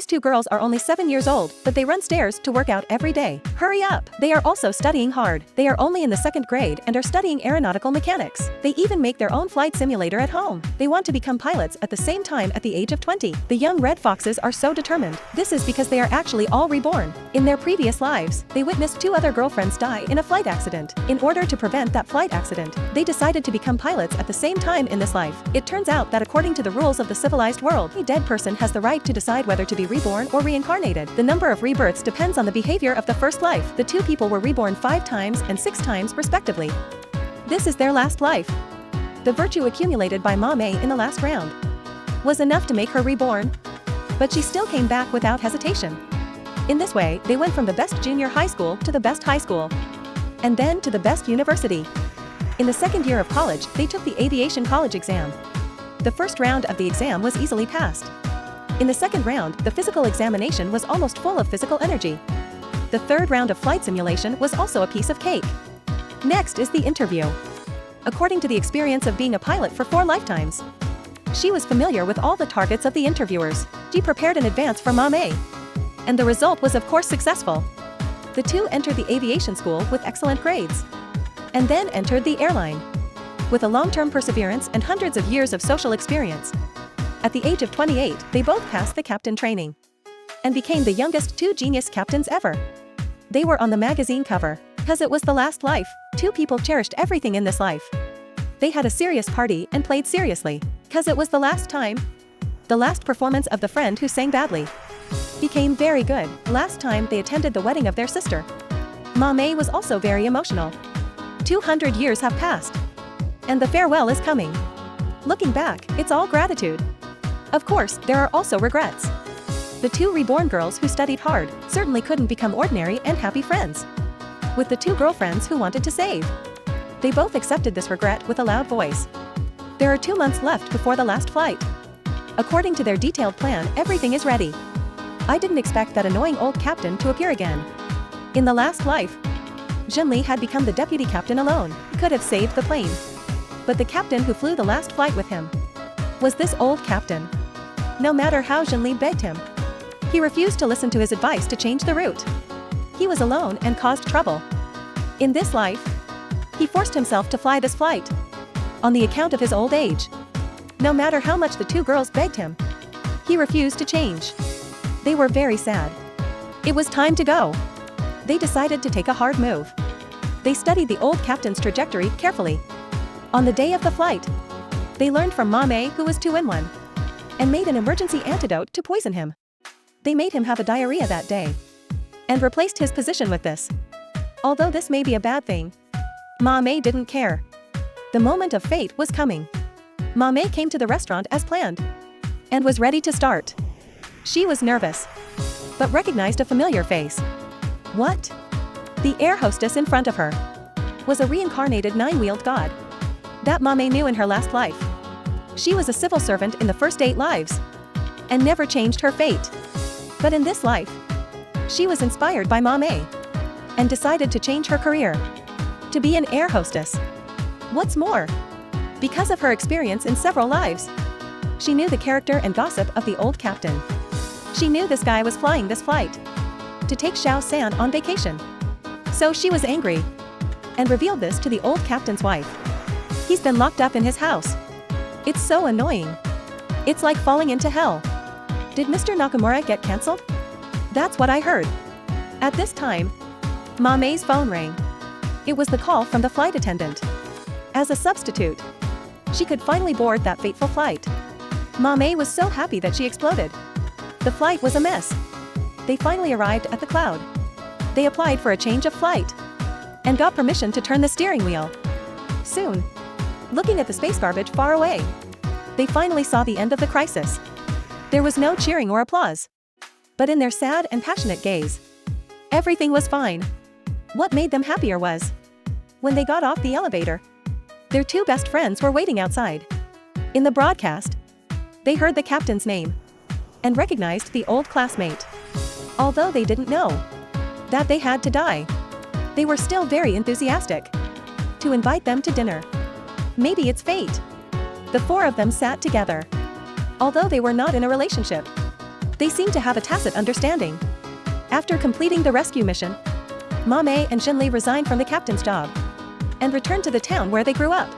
two girls are only 7 years old, but they run stairs to work out every day. Hurry up! They are also studying hard. They are only in the 2nd grade and are studying aeronautical mechanics. They even make their own flight simulator at home. They want to become pilots at the same time at the age of 20. The young red foxes are so determined. This is because they are actually all reborn. In their previous lives, they witnessed 2 other girlfriends die in a flight accident. In order to prevent that flight accident, they decided to become pilots at the same time in this life. It turns out that according to the rules of the civilized world, a dead person has the right to decide whether to be reborn or reincarnated. The number of rebirths depends on the behavior of the first life. The 2 people were reborn 5 times and 6 times respectively. This is their last life. The virtue accumulated by Ma Mei in the last round was enough to make her reborn, but she still came back without hesitation. In this way, they went from the best junior high school to the best high school, and then to the best university. In the 2nd year of college, they took the aviation college exam. The first round of the exam was easily passed. In the 2nd round, the physical examination was almost full of physical energy. The 3rd round of flight simulation was also a piece of cake. Next is the interview. According to the experience of being a pilot for 4 lifetimes, she was familiar with all the targets of the interviewers. She prepared in advance for Ma Mei, and the result was of course successful. The 2 entered the aviation school with excellent grades, and then entered the airline with a long-term perseverance and hundreds of years of social experience. At the age of 28, they both passed the captain training and became the youngest 2 genius captains ever. They were on the magazine cover. Because it was the last life, 2 people cherished everything in this life. They had a serious party and played seriously. Because it was the last time. The last performance of the friend who sang badly became very good. Last time they attended the wedding of their sister. Ma Mei was also very emotional. 200 years have passed, and the farewell is coming. Looking back, it's all gratitude. Of course, there are also regrets. The 2 reborn girls who studied hard certainly couldn't become ordinary and happy friends with the 2 girlfriends who wanted to save. They both accepted this regret with a loud voice. There are 2 months left before the last flight. According to their detailed plan, everything is ready. I didn't expect that annoying old captain to appear again. In the last life, Zhenli had become the deputy captain alone. He could have saved the plane, but the captain who flew the last flight with him was this old captain. No matter how Zhenli begged him, he refused to listen to his advice to change the route. He was alone and caused trouble. In this life, he forced himself to fly this flight on the account of his old age. No matter how much the 2 girls begged him, he refused to change. They were very sad. It was time to go. They decided to take a hard move. They studied the old captain's trajectory carefully. On the day of the flight, they learned from Ma Mei who was 2-in-1 and made an emergency antidote to poison him. They made him have a diarrhea that day and replaced his position with this. Although this may be a bad thing, Ma Mei didn't care. The moment of fate was coming. Ma Mei came to the restaurant as planned and was ready to start. She was nervous, but recognized a familiar face. What? The air hostess in front of her was a reincarnated 9-wheeled god that Ma Mei knew in her last life. She was a civil servant in the first 8 lives and never changed her fate. But in this life, she was inspired by Ma Mei and decided to change her career to be an air hostess. What's more, because of her experience in several lives, she knew the character and gossip of the old captain. She knew this guy was flying this flight to take Xiao San on vacation. So she was angry and revealed this to the old captain's wife. He's been locked up in his house. It's so annoying. It's like falling into hell. Did Mr. Nakamura get cancelled? That's what I heard. At this time, Ma Mei's phone rang. It was the call from the flight attendant. As a substitute, she could finally board that fateful flight. Ma Mei was so happy that she exploded. The flight was a mess. They finally arrived at the cloud. They applied for a change of flight and got permission to turn the steering wheel. Soon, looking at the space garbage far away, they finally saw the end of the crisis. There was no cheering or applause, but in their sad and passionate gaze, everything was fine. What made them happier was, when they got off the elevator, their 2 best friends were waiting outside. In the broadcast, they heard the captain's name and recognized the old classmate. Although they didn't know that they had to die, they were still very enthusiastic to invite them to dinner. Maybe it's fate. The 4 of them sat together. Although they were not in a relationship, They seem to have a tacit understanding. After completing the rescue mission, Ma Mei and Xinli resign from the captain's job and return to the town where they grew up.